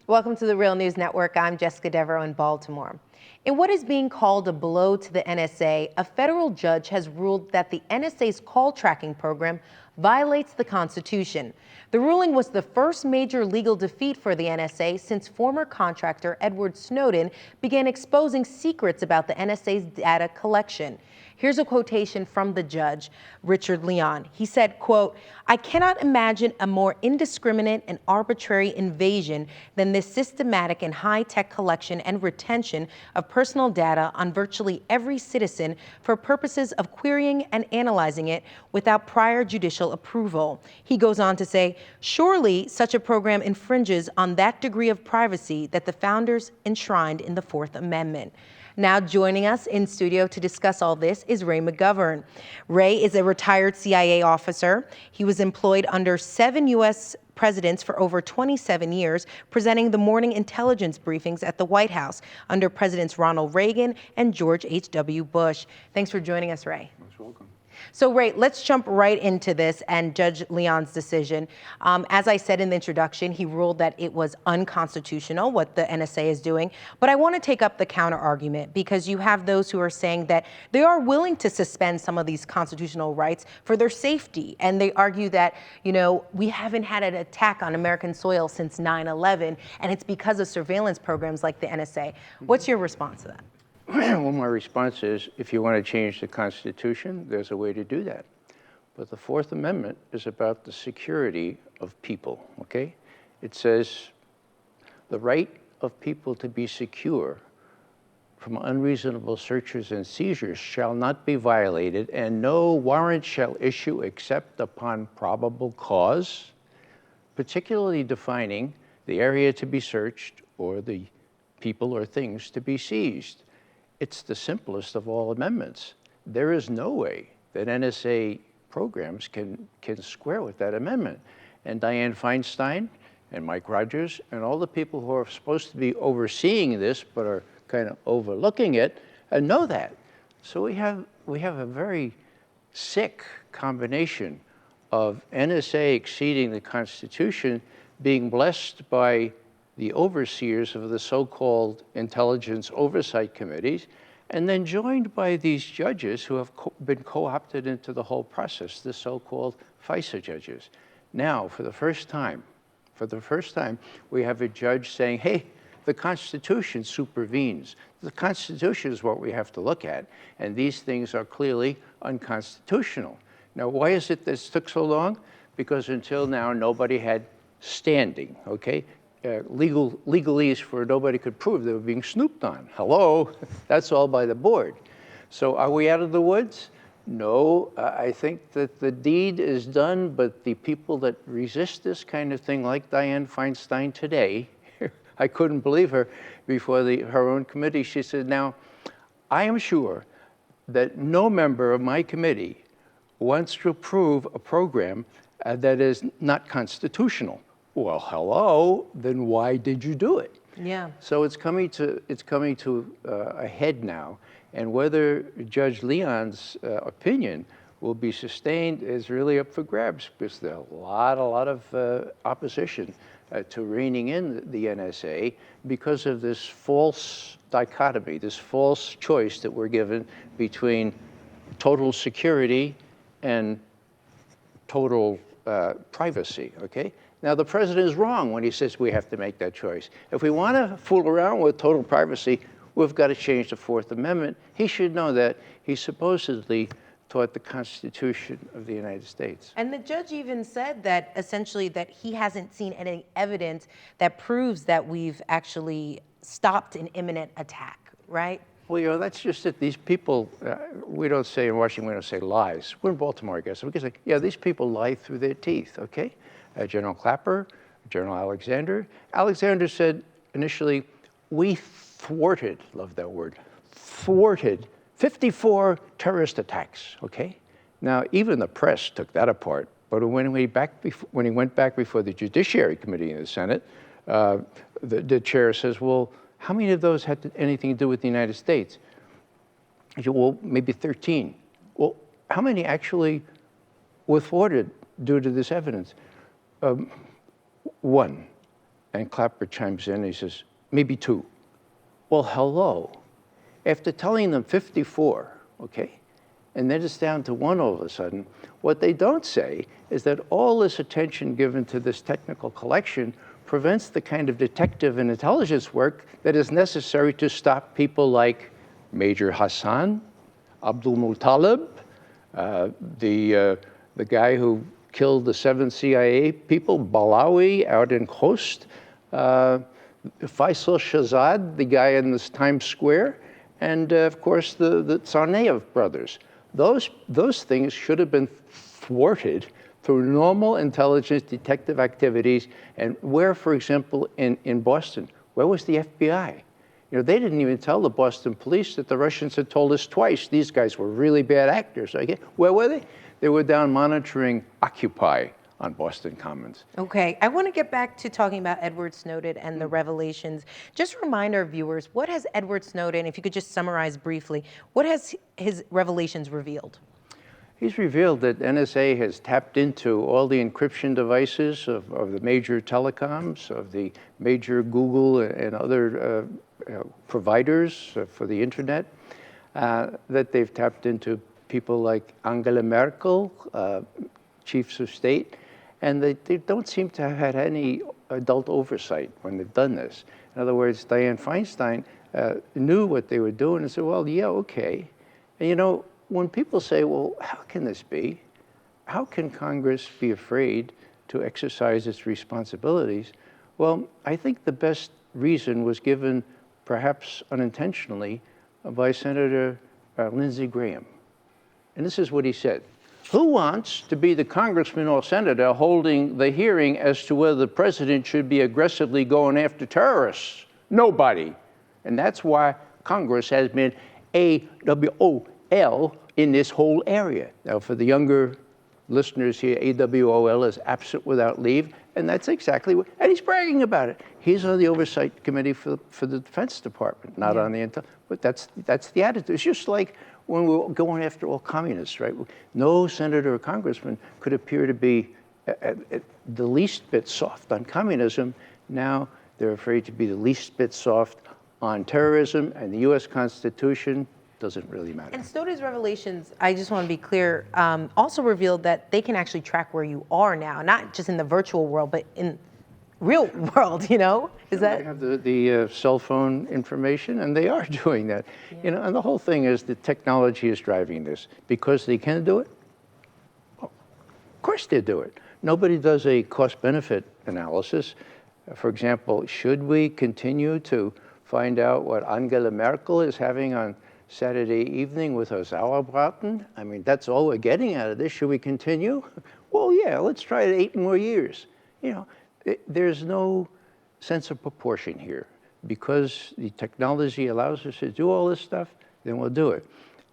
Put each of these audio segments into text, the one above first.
Welcome to the Real News Network. I'm Jessica Devereaux in Baltimore. In what is being called a blow to the NSA, a federal judge has ruled that the NSA's call tracking program violates the Constitution. The ruling was the first major legal defeat for the NSA since former contractor Edward Snowden began exposing secrets about the NSA's data collection. Here's a quotation from the judge, Richard Leon. He said, quote, "I cannot imagine a more indiscriminate and arbitrary invasion than this systematic and high-tech collection and retention of personal data on virtually every citizen for purposes of querying and analyzing it without prior judicial approval." He goes on to say, "Surely such a program infringes on that degree of privacy that the founders enshrined in the Fourth Amendment." Now joining us in studio to discuss all this is Ray McGovern. Ray is a retired CIA officer. He was employed under 7 U.S. presidents for over 27 years, presenting the morning intelligence briefings at the White House under Presidents Ronald Reagan and George H.W. Bush. Thanks for joining us, Ray. Most welcome. So, Ray, let's jump right into this and Judge Leon's decision. As I said in the introduction, he ruled that it was unconstitutional, what the NSA is doing. But I want to take up the counter argument because you have those who are saying that they are willing to suspend some of these constitutional rights for their safety. And they argue that, you know, we haven't had an attack on American soil since 9/11, and it's because of surveillance programs like the NSA. What's your response to that? Well, my response is, if you want to change the Constitution, there's a way to do that. But the Fourth Amendment is about the security of people, okay? It says the right of people to be secure from unreasonable searches and seizures shall not be violated, and no warrant shall issue except upon probable cause, particularly defining the area to be searched or the people or things to be seized. It's the simplest of all amendments. There is no way that NSA programs can square with that amendment. And Dianne Feinstein and Mike Rogers and all the people who are supposed to be overseeing this but are kind of overlooking it know that. So we have a very sick combination of NSA exceeding the Constitution, being blessed by the overseers of the so-called intelligence oversight committees, and then joined by these judges who have been co-opted into the whole process, the so-called FISA judges. Now, for the first time, we have a judge saying, hey, the Constitution supervenes. The Constitution is what we have to look at, and these things are clearly unconstitutional. Now, why is it this took so long? Because until now, nobody had standing, okay? Legalese for nobody could prove they were being snooped on. Hello, that's all by the board. So are we out of the woods? No, I think that the deed is done, but the people that resist this kind of thing, like Dianne Feinstein today, I couldn't believe her before her own committee. She said, now, I am sure that no member of my committee wants to approve a program that is not constitutional. Well, hello, then why did you do it? Yeah. So it's coming to a head now, and whether Judge Leon's opinion will be sustained is really up for grabs, because there are a lot of opposition to reining in the NSA because of this false dichotomy, this false choice that we're given between total security and total privacy, okay? Now, the president is wrong when he says we have to make that choice. If we want to fool around with total privacy, we've got to change the Fourth Amendment. He should know that. He supposedly taught the Constitution of the United States. And the judge even said that, essentially, that he hasn't seen any evidence that proves that we've actually stopped an imminent attack, right? Well, you know, that's just it. These people, we don't say in Washington, we don't say lies. We're in Baltimore, I guess. We can say, yeah, these people lie through their teeth, okay? General Clapper, General Alexander. Alexander said initially, we thwarted, love that word, thwarted 54 terrorist attacks, okay? Now, even the press took that apart, but when he went back before the Judiciary Committee in the Senate, the chair says, well, how many of those had anything to do with the United States? He said, well, maybe 13. Well, how many actually were thwarted due to this evidence? One. And Clapper chimes in, he says, maybe 2. Well, hello. After telling them 54, okay, and then it's down to 1 all of a sudden, what they don't say is that all this attention given to this technical collection prevents the kind of detective and intelligence work that is necessary to stop people like Major Hassan, Abdul Muttalib, the guy who killed the 7 CIA people, Balawi out in Khost, Faisal Shahzad, the guy in this Times Square, and of course the Tsarnaev brothers. Those things should have been thwarted through normal intelligence detective activities. And where, for example, in Boston, where was the FBI? You know, they didn't even tell the Boston police that the Russians had told us twice these guys were really bad actors. Okay? Where were they? They were down monitoring Occupy on Boston Commons. Okay, I want to get back to talking about Edward Snowden and the revelations. Just remind our viewers, what has Edward Snowden, if you could just summarize briefly, what has his revelations revealed? He's revealed that NSA has tapped into all the encryption devices of the major telecoms, of the major Google and other providers for the internet, that they've tapped into people like Angela Merkel, chiefs of state, and they don't seem to have had any adult oversight when they've done this. In other words, Dianne Feinstein knew what they were doing and said, well, yeah, okay. And you know, when people say, well, how can this be? How can Congress be afraid to exercise its responsibilities? Well, I think the best reason was given, perhaps unintentionally, by Senator Lindsey Graham. And this is what he said. Who wants to be the congressman or senator holding the hearing as to whether the president should be aggressively going after terrorists? Nobody. And that's why Congress has been AWOL in this whole area. Now, for the younger listeners here, AWOL is absent without leave, and that's exactly what, and he's bragging about it. He's on the oversight committee for the Defense Department, not on the intel, but that's the attitude. It's just like when we were going after all communists, right? No senator or congressman could appear to be the least bit soft on communism. Now they're afraid to be the least bit soft on terrorism, and the US Constitution doesn't really matter. And Snowden's revelations, I just want to be clear, also revealed that they can actually track where you are now, not just in the virtual world, but in real world, you know? Is that? They have the cell phone information, and they are doing that. Yeah. You know, and the whole thing is the technology is driving this. Because they can do it? Well, of course they do it. Nobody does a cost-benefit analysis. For example, should we continue to find out what Angela Merkel is having on Saturday evening with her Sauerbraten? I mean, that's all we're getting out of this. Should we continue? Well, yeah, let's try it 8 more years. You know, there's no sense of proportion here. Because the technology allows us to do all this stuff, then we'll do it.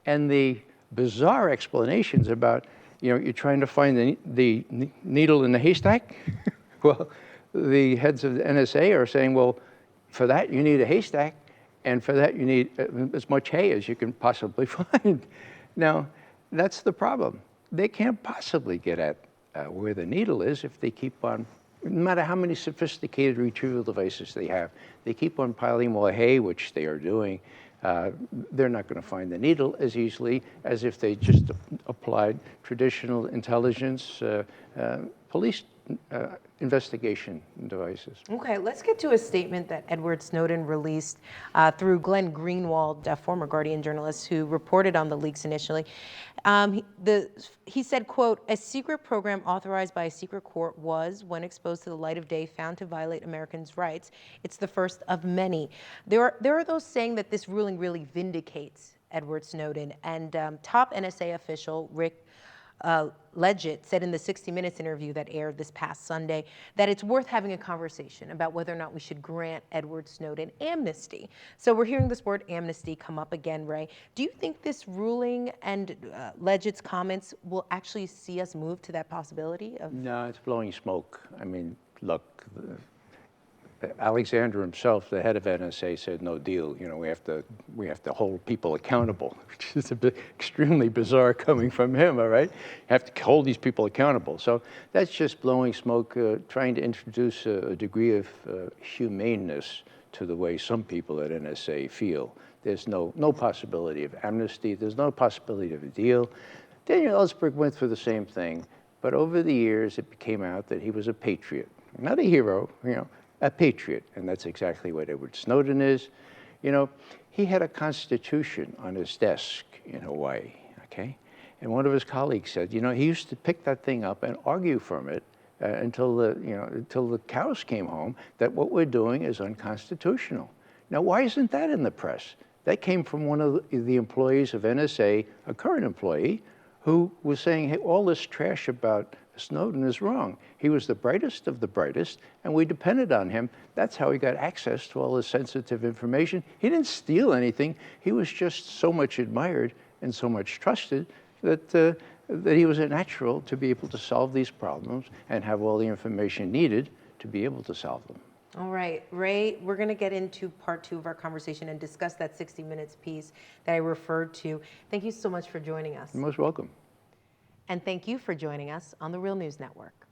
And the bizarre explanations about, you know, you're trying to find the needle in the haystack. Well, the heads of the NSA are saying, well, for that you need a haystack, and for that you need as much hay as you can possibly find. Now, that's the problem. They can't possibly get at where the needle is if they keep on, no matter how many sophisticated retrieval devices they have, they keep on piling more hay, which they are doing. They're not going to find the needle as easily as if they just applied traditional intelligence, police investigation devices. Okay, let's get to a statement that Edward Snowden released through Glenn Greenwald, a former Guardian journalist who reported on the leaks initially. He said, quote, "A secret program authorized by a secret court was, when exposed to the light of day, found to violate Americans' rights. It's the first of many." There are those saying that this ruling really vindicates Edward Snowden, and top NSA official Rick Leggett said in the 60 Minutes interview that aired this past Sunday that it's worth having a conversation about whether or not we should grant Edward Snowden amnesty. So we're hearing this word amnesty come up again, Ray. Do you think this ruling and Leggett's comments will actually see us move to that possibility? No, it's blowing smoke. I mean, look, Alexander himself, the head of NSA, said no deal. You know, we have to hold people accountable, which is a bit extremely bizarre coming from him. All right, you have to hold these people accountable. So that's just blowing smoke, trying to introduce a degree of humaneness to the way some people at NSA feel. There's no possibility of amnesty. There's no possibility of a deal. Daniel Ellsberg went through the same thing, but over the years it came out that he was a patriot, not a hero, you know, a patriot, and that's exactly what Edward Snowden is. You know, he had a constitution on his desk in Hawaii, okay? And one of his colleagues said, you know, he used to pick that thing up and argue from it until the cows came home that what we're doing is unconstitutional. Now, why isn't that in the press? That came from one of the employees of NSA, a current employee, who was saying, hey, all this trash about Snowden is wrong. He was the brightest of the brightest, and we depended on him. That's how he got access to all this sensitive information. He didn't steal anything. He was just so much admired and so much trusted that he was a natural to be able to solve these problems and have all the information needed to be able to solve them. All right, Ray, we're going to get into part 2 of our conversation and discuss that 60 Minutes piece that I referred to. Thank you so much for joining us. You're most welcome. And thank you for joining us on the Real News Network.